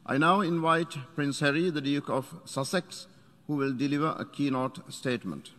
I now invite Prince Harry, the Duke of Sussex, who will deliver a keynote statement.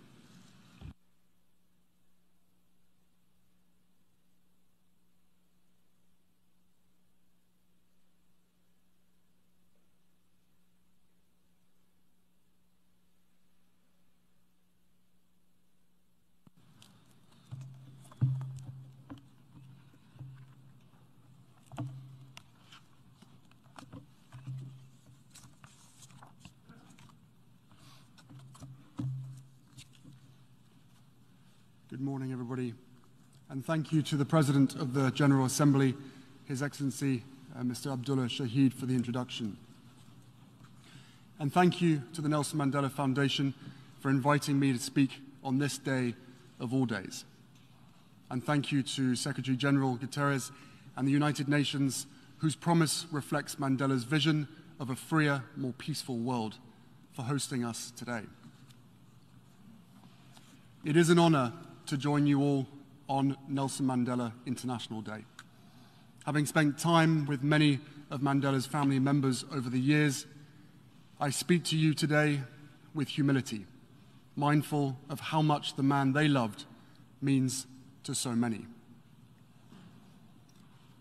Good morning, everybody, and thank you to the President of the General Assembly, His Excellency Mr. Abdullah Shahid, for the introduction. And thank you to the Nelson Mandela Foundation for inviting me to speak on this day of all days. And thank you to Secretary General Guterres and the United Nations, whose promise reflects Mandela's vision of a freer, more peaceful world, for hosting us today. It is an honor to join you all on Nelson Mandela International Day. Having spent time with many of Mandela's family members over the years, I speak to you today with humility, mindful of how much the man they loved means to so many.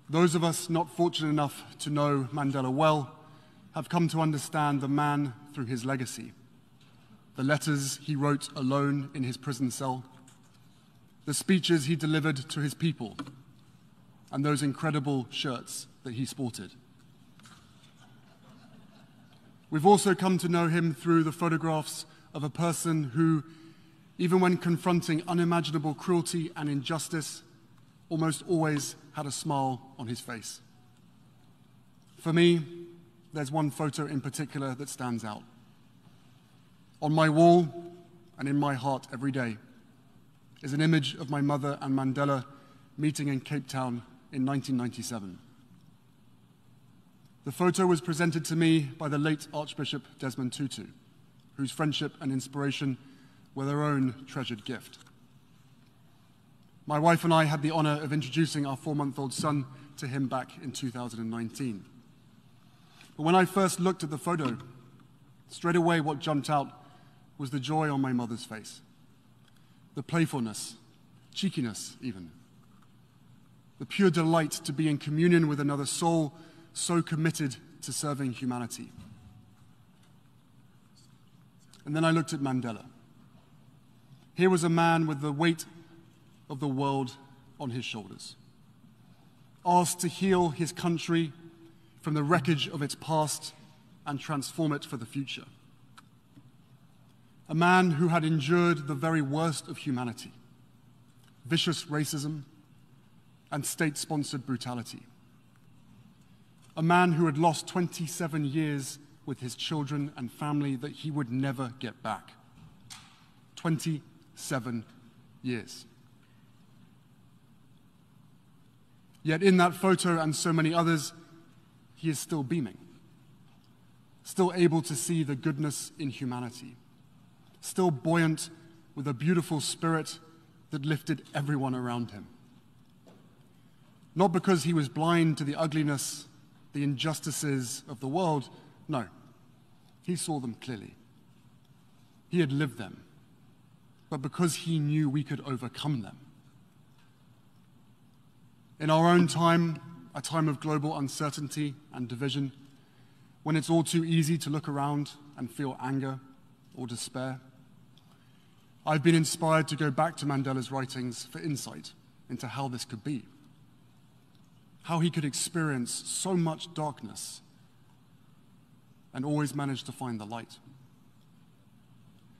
Those of us not fortunate enough to know Mandela well have come to understand the man through his legacy, the letters he wrote alone in his prison cell, the speeches he delivered to his people, and those incredible shirts that he sported. We've also come to know him through the photographs of a person who, even when confronting unimaginable cruelty and injustice, almost always had a smile on his face. For me, there's one photo in particular that stands out. On my wall and in my heart every day is an image of my mother and Mandela meeting in Cape Town in 1997. The photo was presented to me by the late Archbishop Desmond Tutu, whose friendship and inspiration were their own treasured gift. My wife and I had the honor of introducing our 4-month-old son to him back in 2019. But when I first looked at the photo, straight away what jumped out was the joy on my mother's face. The playfulness, cheekiness even. The pure delight to be in communion with another soul so committed to serving humanity. And then I looked at Mandela. Here was a man with the weight of the world on his shoulders, asked to heal his country from the wreckage of its past and transform it for the future. A man who had endured the very worst of humanity, vicious racism and state-sponsored brutality. A man who had lost 27 years with his children and family that he would never get back. 27 years. Yet in that photo and so many others, he is still beaming, still able to see the goodness in humanity, still buoyant with a beautiful spirit that lifted everyone around him. Not because he was blind to the ugliness, the injustices of the world, no, he saw them clearly. He had lived them, but because he knew we could overcome them. In our own time, a time of global uncertainty and division, when it's all too easy to look around and feel anger or despair, I've been inspired to go back to Mandela's writings for insight into how this could be, how he could experience so much darkness and always manage to find the light.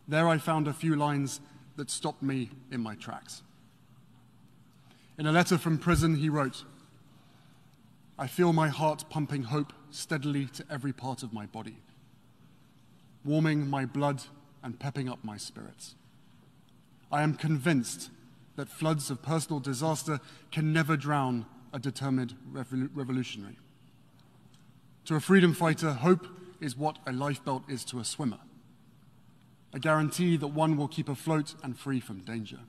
There I found a few lines that stopped me in my tracks. In a letter from prison, he wrote, "I feel my heart pumping hope steadily to every part of my body, warming my blood and pepping up my spirits. I am convinced that floods of personal disaster can never drown a determined revolutionary. To a freedom fighter, hope is what a lifebelt is to a swimmer, a guarantee that one will keep afloat and free from danger."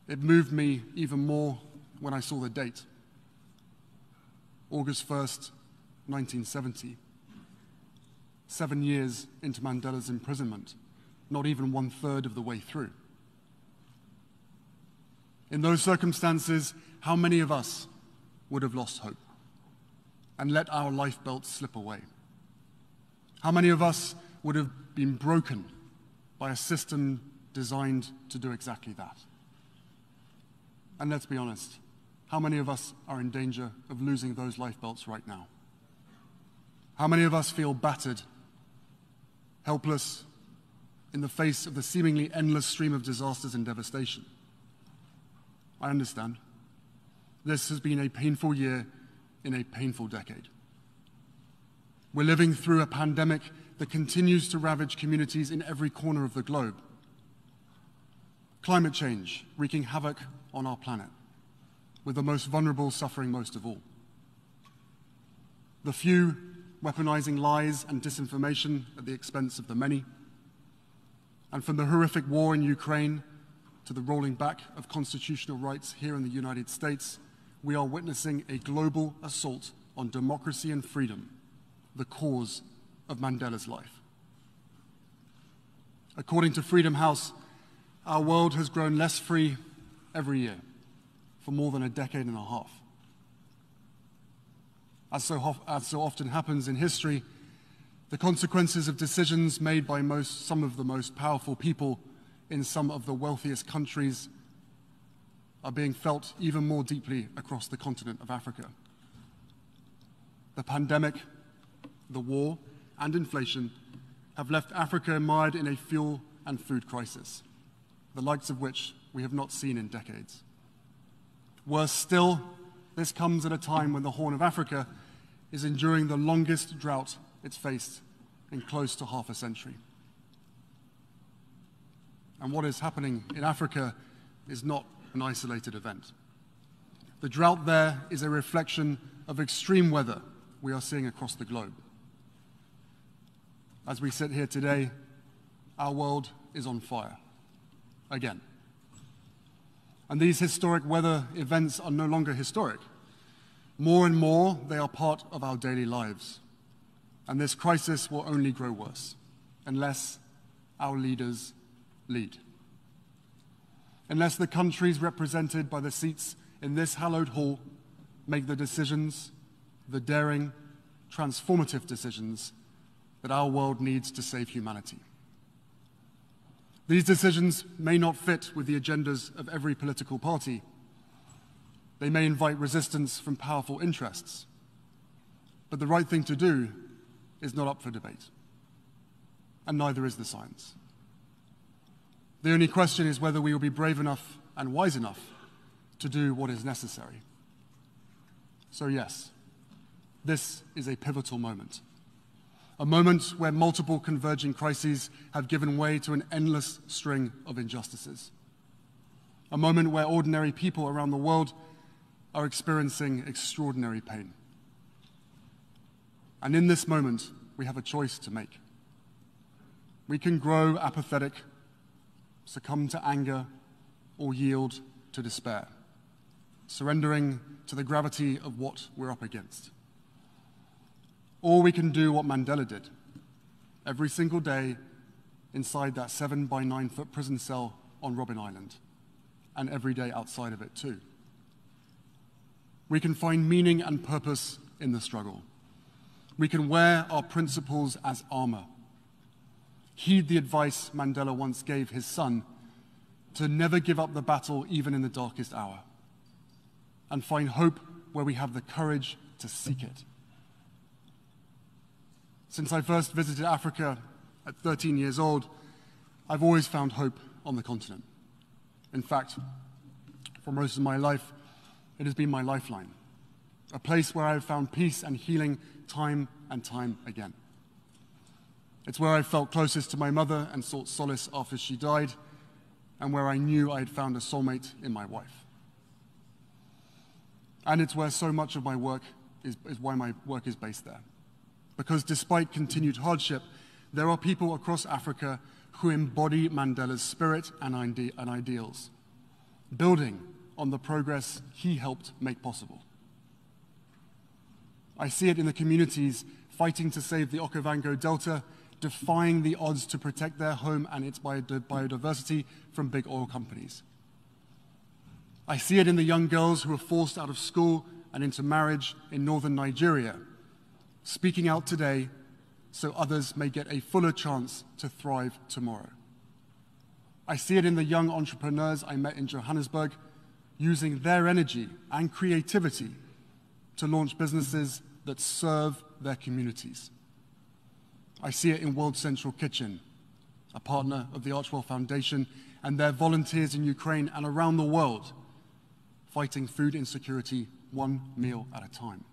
It moved me even more when I saw the date. August 1st, 1970. 7 years into Mandela's imprisonment, not even 1/3 of the way through. In those circumstances, how many of us would have lost hope and let our lifebelts slip away? How many of us would have been broken by a system designed to do exactly that? And let's be honest, how many of us are in danger of losing those lifebelts right now? How many of us feel battered, helpless, in the face of the seemingly endless stream of disasters and devastation? I understand. This has been a painful year in a painful decade. We're living through a pandemic that continues to ravage communities in every corner of the globe. Climate change wreaking havoc on our planet, with the most vulnerable suffering most of all. The few weaponizing lies and disinformation at the expense of the many. And from the horrific war in Ukraine to the rolling back of constitutional rights here in the United States, we are witnessing a global assault on democracy and freedom, the cause of Mandela's life. According to Freedom House, our world has grown less free every year for more than a decade and a half. As so often happens in history, the consequences of decisions made by some of the most powerful people in some of the wealthiest countries are being felt even more deeply across the continent of Africa. The pandemic, the war, and inflation have left Africa mired in a fuel and food crisis, the likes of which we have not seen in decades. Worse still, this comes at a time when the Horn of Africa is enduring the longest drought it's faced in close to half a century. And what is happening in Africa is not an isolated event. The drought there is a reflection of extreme weather we are seeing across the globe. As we sit here today, our world is on fire, again. And these historic weather events are no longer historic. More and more, they are part of our daily lives. And this crisis will only grow worse unless our leaders lead. Unless the countries represented by the seats in this hallowed hall make the decisions, the daring, transformative decisions that our world needs to save humanity. These decisions may not fit with the agendas of every political party. They may invite resistance from powerful interests. But the right thing to do is not up for debate. And neither is the science. The only question is whether we will be brave enough and wise enough to do what is necessary. So yes, this is a pivotal moment. A moment where multiple converging crises have given way to an endless string of injustices. A moment where ordinary people around the world are experiencing extraordinary pain. And in this moment, we have a choice to make. We can grow apathetic, succumb to anger, or yield to despair, surrendering to the gravity of what we're up against. Or we can do what Mandela did, every single day inside that 7 by 9 foot prison cell on Robben Island, and every day outside of it too. We can find meaning and purpose in the struggle. We can wear our principles as armor. Heed the advice Mandela once gave his son to never give up the battle even in the darkest hour, and find hope where we have the courage to seek it. Since I first visited Africa at 13 years old, I've always found hope on the continent. In fact, for most of my life, it has been my lifeline, a place where I've found peace and healing time and time again. It's where I felt closest to my mother and sought solace after she died, and where I knew I had found a soulmate in my wife. And it's where so much of my work is why my work is based there. Because despite continued hardship, there are people across Africa who embody Mandela's spirit and ideals, building on the progress he helped make possible. I see it in the communities fighting to save the Okavango Delta, defying the odds to protect their home and its biodiversity from big oil companies. I see it in the young girls who are forced out of school and into marriage in northern Nigeria, speaking out today so others may get a fuller chance to thrive tomorrow. I see it in the young entrepreneurs I met in Johannesburg, using their energy and creativity to launch businesses that serve their communities. I see it in World Central Kitchen, a partner of the Archwell Foundation, and their volunteers in Ukraine and around the world, fighting food insecurity one meal at a time.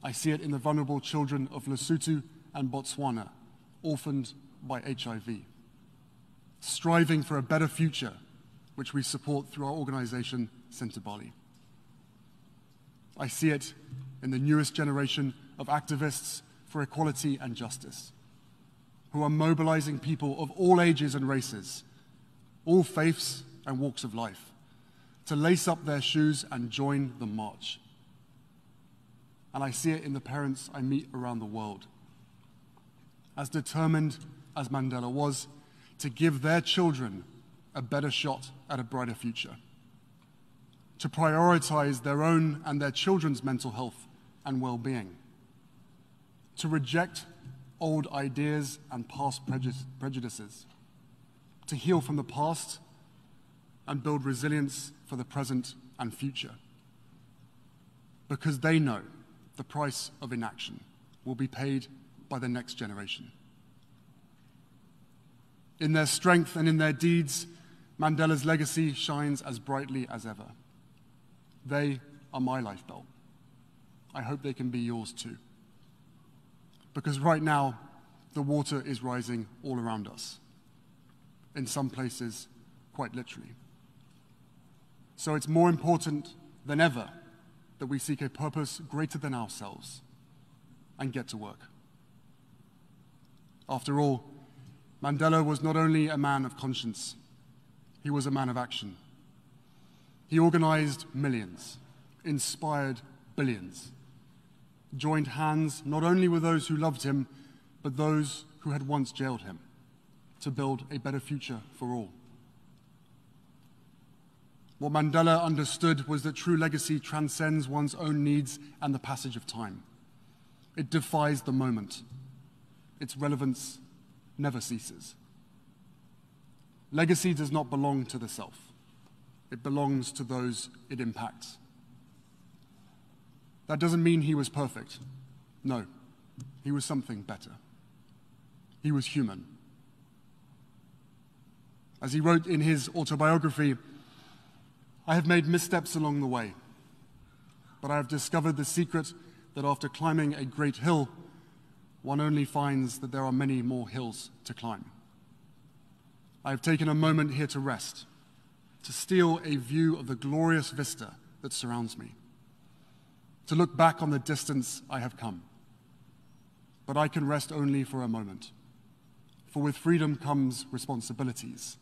I see it in the vulnerable children of Lesotho and Botswana, orphaned by HIV, striving for a better future, which we support through our organization, Centre Bali. I see it in the newest generation of activists for equality and justice, who are mobilizing people of all ages and races, all faiths and walks of life, to lace up their shoes and join the march. And I see it in the parents I meet around the world, as determined as Mandela was to give their children a better shot at a brighter future, to prioritize their own and their children's mental health and well-being, to reject old ideas and past prejudices, to heal from the past and build resilience for the present and future, because they know the price of inaction will be paid by the next generation. In their strength and in their deeds, Mandela's legacy shines as brightly as ever. They are my lifebelt. I hope they can be yours too. Because right now, the water is rising all around us. In some places, quite literally. So it's more important than ever that we seek a purpose greater than ourselves and get to work. After all, Mandela was not only a man of conscience, he was a man of action. He organized millions, inspired billions, joined hands not only with those who loved him, but those who had once jailed him, to build a better future for all. What Mandela understood was that true legacy transcends one's own needs and the passage of time. It defies the moment. Its relevance never ceases. Legacy does not belong to the self. It belongs to those it impacts. That doesn't mean he was perfect. No, he was something better. He was human. As he wrote in his autobiography, "I have made missteps along the way, but I have discovered the secret that after climbing a great hill, one only finds that there are many more hills to climb. I have taken a moment here to rest, to steal a view of the glorious vista that surrounds me, to look back on the distance I have come. But I can rest only for a moment, for with freedom comes responsibilities,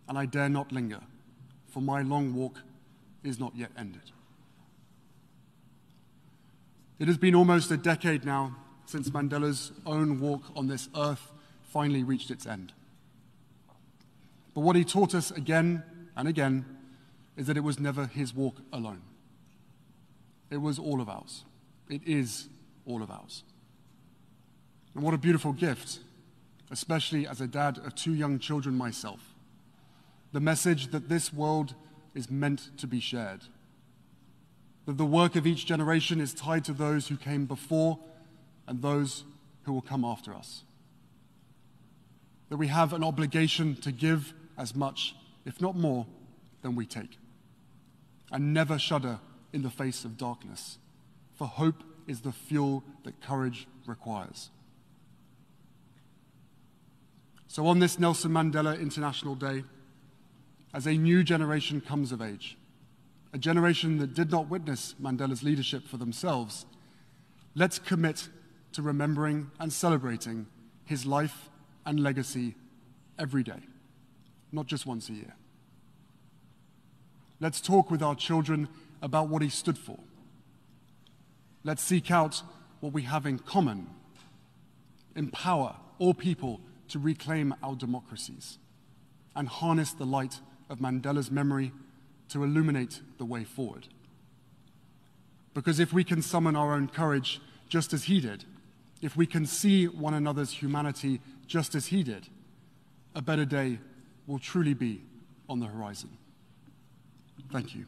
and I dare not linger, for my long walk is not yet ended." It has been almost a decade now since Mandela's own walk on this earth finally reached its end. But what he taught us again and again is that it was never his walk alone. It was all of ours. It is all of ours. And what a beautiful gift, especially as a dad of 2 young children myself. The message that this world is meant to be shared. That the work of each generation is tied to those who came before and those who will come after us. That we have an obligation to give as much, if not more, than we take. And never shudder in the face of darkness, for hope is the fuel that courage requires. So on this Nelson Mandela International Day, as a new generation comes of age, a generation that did not witness Mandela's leadership for themselves, let's commit to remembering and celebrating his life and legacy every day, not just once a year. Let's talk with our children about what he stood for. Let's seek out what we have in common, empower all people to reclaim our democracies, and harness the light of Mandela's memory to illuminate the way forward. Because if we can summon our own courage just as he did, if we can see one another's humanity just as he did, a better day will truly be on the horizon. Thank you.